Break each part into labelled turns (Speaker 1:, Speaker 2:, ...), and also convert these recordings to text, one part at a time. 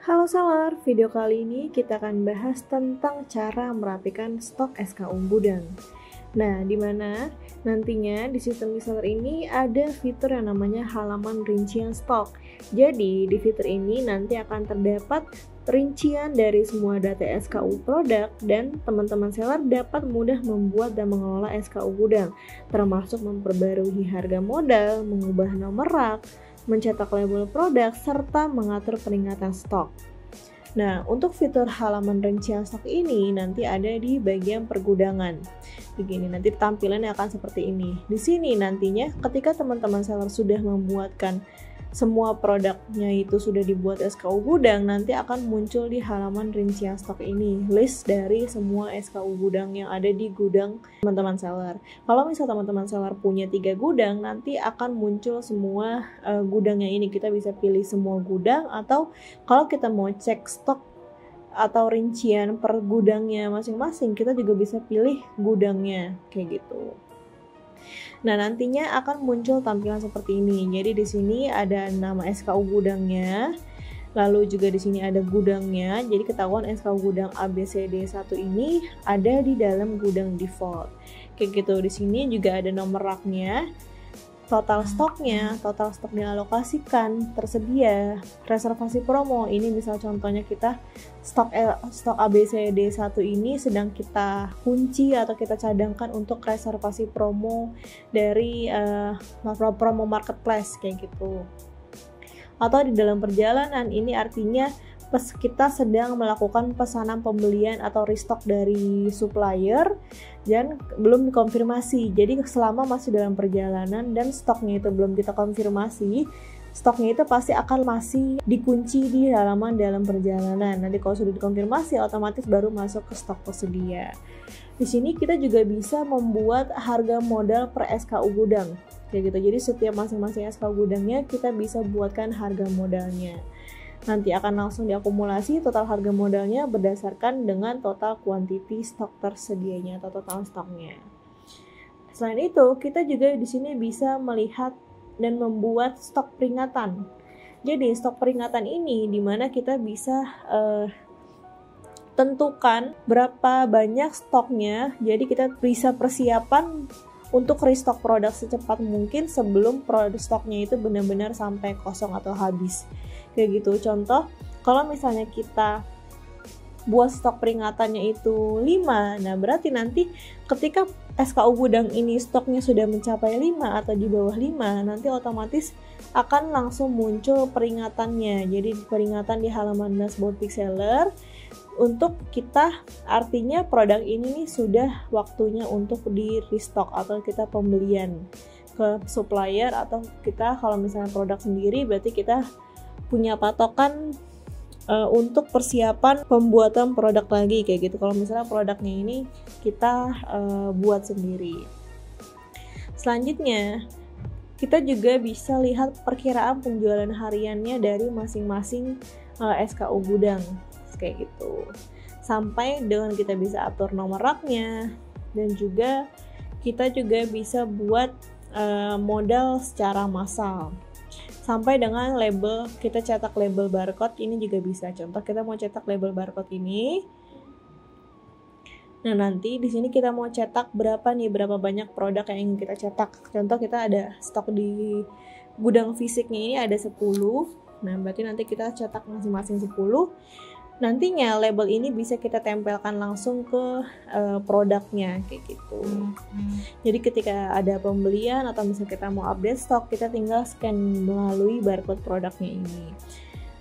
Speaker 1: Halo seller, video kali ini kita akan bahas tentang cara merapikan stok SKU gudang. Nah, di mana nantinya di sistem seller ini ada fitur yang namanya halaman rincian stok. Jadi, di fitur ini nanti akan terdapat rincian dari semua data SKU produk dan teman-teman seller dapat mudah membuat dan mengelola SKU gudang, termasuk memperbarui harga modal, mengubah nomor rak, mencetak label produk, serta mengatur peringatan stok. Nah, untuk fitur halaman rincian stok ini nanti ada di bagian pergudangan. Begini, nanti tampilannya akan seperti ini. Di sini nantinya ketika teman-teman seller sudah membuatkan semua produknya itu sudah dibuat SKU gudang, nanti akan muncul di halaman rincian stok ini list dari semua SKU gudang yang ada di gudang teman-teman seller. Kalau misal teman-teman seller punya 3 gudang, nanti akan muncul semua gudangnya ini. Kita bisa pilih semua gudang, atau kalau kita mau cek stok atau rincian per gudangnya masing-masing, kita juga bisa pilih gudangnya kayak gitu. Nah, nantinya akan muncul tampilan seperti ini. Jadi di sini ada nama SKU gudangnya. Lalu juga di sini ada gudangnya. Jadi ketahuan SKU gudang ABCD1 ini ada di dalam gudang default. Kayak gitu. Di sini juga ada nomor raknya, total stoknya, total stok dialokasikan, tersedia, reservasi promo. Ini misal contohnya kita stok ABCD1 ini sedang kita kunci atau kita cadangkan untuk reservasi promo dari promo marketplace kayak gitu. Atau di dalam perjalanan, ini artinya kita sedang melakukan pesanan pembelian atau restock dari supplier dan belum dikonfirmasi. Jadi selama masih dalam perjalanan dan stoknya itu belum kita konfirmasi, stoknya itu pasti akan masih dikunci di halaman dalam perjalanan. Nanti kalau sudah dikonfirmasi, otomatis baru masuk ke stok tersedia. Di sini kita juga bisa membuat harga modal per SKU gudang kayak gitu. Jadi setiap masing-masing SKU gudangnya kita bisa buatkan harga modalnya. Nanti akan langsung diakumulasi total harga modalnya berdasarkan dengan total quantity stok tersedianya atau total stoknya. Selain itu, kita juga di sini bisa melihat dan membuat stok peringatan. Jadi stok peringatan ini dimana kita bisa tentukan berapa banyak stoknya. Jadi kita bisa persiapan untuk restock produk secepat mungkin sebelum produk stoknya itu benar-benar sampai kosong atau habis. Kayak gitu. Contoh, kalau misalnya kita buat stok peringatannya itu 5, nah berarti nanti ketika SKU gudang ini stoknya sudah mencapai 5 atau di bawah 5, nanti otomatis akan langsung muncul peringatannya. Jadi peringatan di halaman dashboard Pixeller untuk kita, artinya produk ini sudah waktunya untuk di restock atau kita pembelian ke supplier, atau kita kalau misalnya produk sendiri berarti kita punya patokan untuk persiapan pembuatan produk lagi kayak gitu. Kalau misalnya produknya ini kita buat sendiri. Selanjutnya kita juga bisa lihat perkiraan penjualan hariannya dari masing-masing SKU gudang kayak gitu. Sampai dengan kita bisa atur nomor raknya, dan juga kita juga bisa buat modal secara massal. Sampai dengan label, kita cetak label barcode ini juga bisa. Contoh kita mau cetak label barcode ini. Nah, nanti di sini kita mau cetak berapa banyak produk yang ingin kita cetak. Contoh kita ada stok di gudang fisiknya ini ada 10. Nah, berarti nanti kita cetak masing-masing 10. Nantinya label ini bisa kita tempelkan langsung ke produknya kayak gitu. Jadi ketika ada pembelian atau misalnya kita mau update stok, kita tinggal scan melalui barcode produknya ini.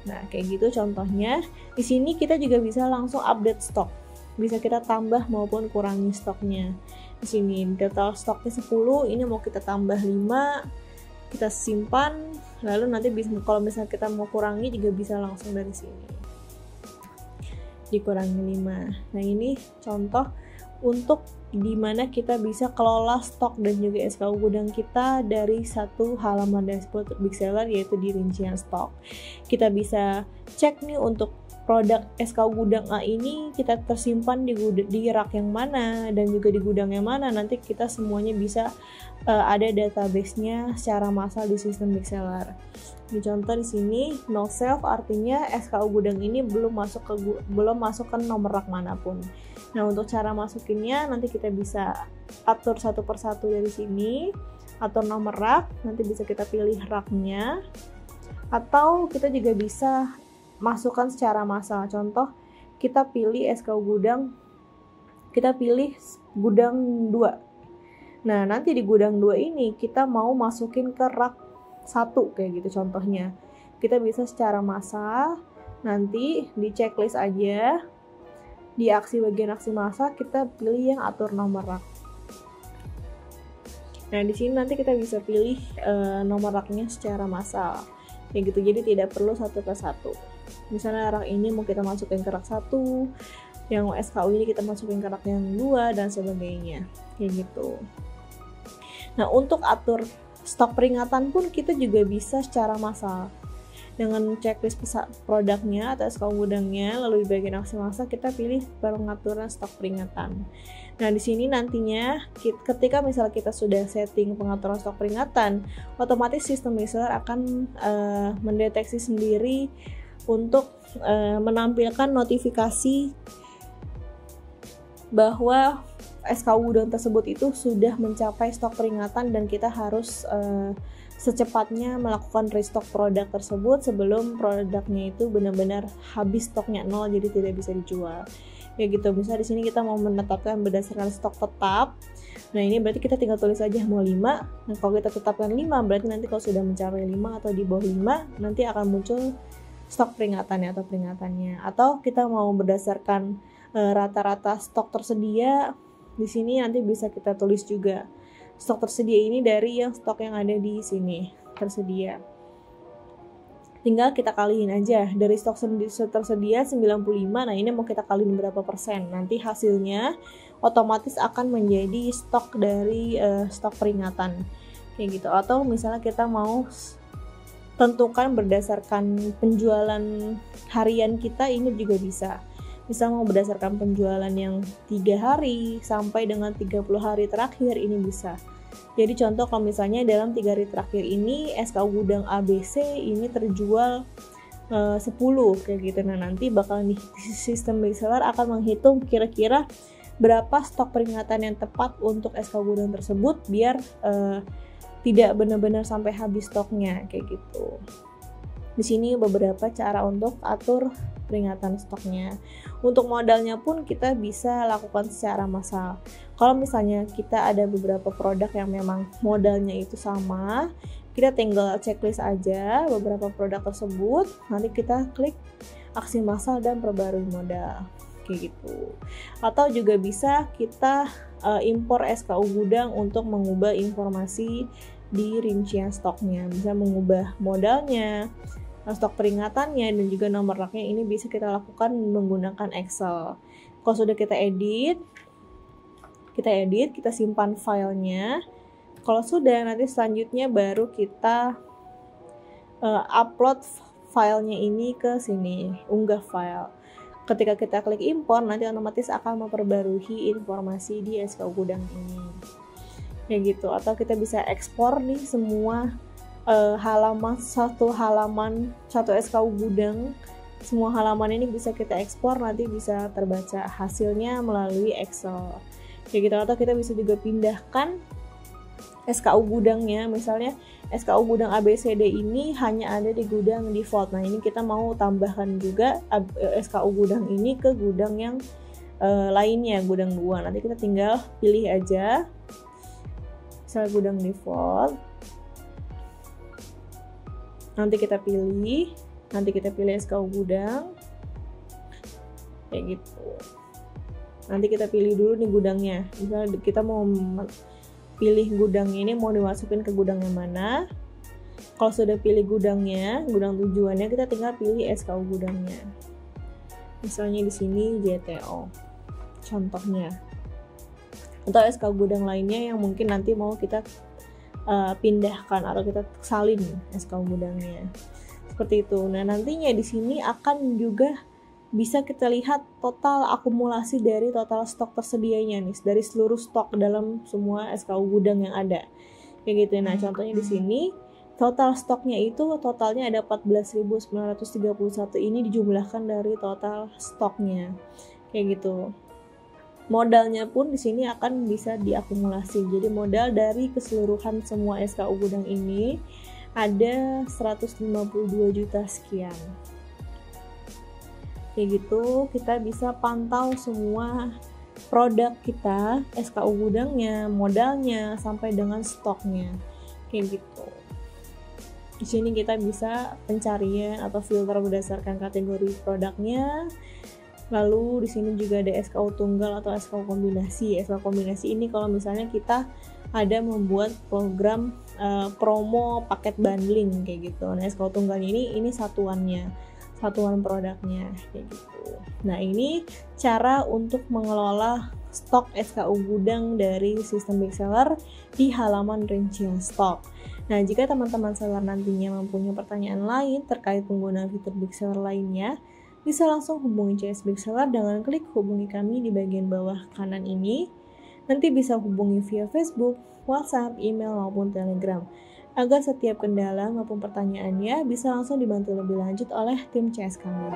Speaker 1: Nah, kayak gitu contohnya. Di sini kita juga bisa langsung update stok. Bisa kita tambah maupun kurangi stoknya. Di sini total stoknya 10, ini mau kita tambah 5, kita simpan, lalu nanti bisa, kalau misalnya kita mau kurangi juga bisa langsung dari sini. Dikurangi 5. Nah, ini contoh untuk di mana kita bisa kelola stok dan juga SKU gudang kita dari satu halaman dashboard Big Seller, yaitu di rincian stok. Kita bisa cek nih untuk produk SKU gudang A ini kita tersimpan di rak yang mana dan juga di gudang yang mana. Nanti kita semuanya bisa ada database-nya secara massal di sistem Big Seller. Di contoh di sini no self, artinya SKU gudang ini belum masuk ke nomor rak manapun. Nah, untuk cara masukinnya nanti kita bisa atur satu persatu dari sini, atur nomor rak, nanti bisa kita pilih raknya, atau kita juga bisa masukkan secara massal. Contoh, kita pilih SKU gudang, kita pilih gudang 2. Nah, nanti di gudang 2 ini kita mau masukin ke rak 1 kayak gitu contohnya. Kita bisa secara massal, nanti di checklist aja, di bagian aksi massal kita pilih yang atur nomor rak. Nah, di sini nanti kita bisa pilih nomor raknya secara massal. Kayak gitu, jadi tidak perlu satu per satu. Misalnya rak ini mau kita masukin ke rak 1, yang SKU ini kita masukin ke rak yang 2 dan sebagainya. Kayak gitu. Nah, untuk atur stok peringatan pun kita juga bisa secara massal. Dengan checklist produknya atau SKU gudangnya, lalu di bagian aksi massal kita pilih pengaturan stok peringatan. Nah, di sini nantinya ketika misalnya kita sudah setting pengaturan stok peringatan, otomatis sistem Big Seller akan mendeteksi sendiri untuk menampilkan notifikasi bahwa SKU gudang tersebut itu sudah mencapai stok peringatan dan kita harus secepatnya melakukan restock produk tersebut sebelum produknya itu benar-benar habis stoknya 0, jadi tidak bisa dijual. Ya gitu, misalnya di sini kita mau menetapkan berdasarkan stok tetap. Nah, ini berarti kita tinggal tulis aja mau 5. Nah, kalau kita tetapkan 5, berarti nanti kalau sudah mencapai 5 atau di bawah 5, nanti akan muncul stok peringatannya atau peringatannya. Atau kita mau berdasarkan rata-rata stok tersedia, di sini nanti bisa kita tulis juga stok tersedia ini dari yang stok yang ada di sini tersedia. Tinggal kita kaliin aja dari stok tersedia 95. Nah, ini mau kita kaliin berapa persen. Nanti hasilnya otomatis akan menjadi stok dari stok peringatan. Kayak gitu. Atau misalnya kita mau tentukan berdasarkan penjualan harian kita, ini juga bisa. Misal mau berdasarkan penjualan yang 3 hari sampai dengan 30 hari terakhir, ini bisa. Jadi contoh kalau misalnya dalam 3 hari terakhir ini SKU gudang ABC ini terjual 10 kayak gitu. Nah, nanti bakal nih sistem Big Seller akan menghitung kira-kira berapa stok peringatan yang tepat untuk SKU gudang tersebut biar tidak benar-benar sampai habis stoknya kayak gitu. Di sini beberapa cara untuk atur peringatan stoknya. Untuk modalnya pun kita bisa lakukan secara massal. Kalau misalnya kita ada beberapa produk yang memang modalnya itu sama, kita tinggal checklist aja beberapa produk tersebut, nanti kita klik aksi massal dan perbarui modal kayak gitu. Atau juga bisa kita impor SKU gudang untuk mengubah informasi di rincian stoknya, bisa mengubah modalnya, stok peringatannya, dan juga nomor raknya. Ini bisa kita lakukan menggunakan Excel. Kalau sudah kita edit, kita simpan filenya. Kalau sudah, nanti selanjutnya baru kita upload filenya ini ke sini, unggah file. Ketika kita klik impor, nanti otomatis akan memperbarui informasi di SKU gudang ini. Kayak gitu. Atau kita bisa ekspor nih semua satu SKU gudang, semua halaman ini bisa kita ekspor, nanti bisa terbaca hasilnya melalui Excel kayak gitu. Atau kita bisa juga pindahkan SKU gudangnya, misalnya SKU gudang ABCD ini hanya ada di gudang default. Nah, ini kita mau tambahkan juga SKU gudang ini ke gudang yang lainnya, gudang 2. Nanti kita tinggal pilih aja misalnya gudang default, nanti kita pilih SKU gudang kayak gitu. Nanti kita pilih dulu nih gudangnya, misalnya kita mau pilih gudang ini mau dimasukin ke gudang yang mana. Kalau sudah pilih gudangnya, gudang tujuannya, kita tinggal pilih SKU gudangnya, misalnya di sini JTO contohnya. atau SK gudang lainnya yang mungkin nanti mau kita pindahkan atau kita salin SK gudangnya. Seperti itu. Nah, nantinya di sini akan juga bisa kita lihat total akumulasi dari total stok tersedianya nih, dari seluruh stok dalam semua SKU gudang yang ada. Kayak gitu. Nah, contohnya di sini total stoknya itu totalnya ada 14.931, ini dijumlahkan dari total stoknya. Kayak gitu. Modalnya pun di sini akan bisa diakumulasi. Jadi modal dari keseluruhan semua SKU gudang ini ada 152 juta sekian. Kayak gitu, kita bisa pantau semua produk kita, SKU gudangnya, modalnya, sampai dengan stoknya. Kayak gitu. Di sini kita bisa pencarian atau filter berdasarkan kategori produknya. Lalu di sini juga ada SKU tunggal atau SKU kombinasi. SKU kombinasi ini kalau misalnya kita ada membuat program promo paket bundling kayak gitu. Nah, SKU tunggalnya ini satuan produknya kayak gitu. Nah, ini cara untuk mengelola stok SKU gudang dari sistem big seller di halaman rincian stok. Nah, jika teman-teman seller nantinya mempunyai pertanyaan lain terkait penggunaan fitur big seller lainnya, bisa langsung hubungi CS Big Seller dengan klik hubungi kami di bagian bawah kanan ini. Nanti bisa hubungi via Facebook, WhatsApp, email, maupun Telegram. Agar setiap kendala maupun pertanyaannya bisa langsung dibantu lebih lanjut oleh tim CS kami.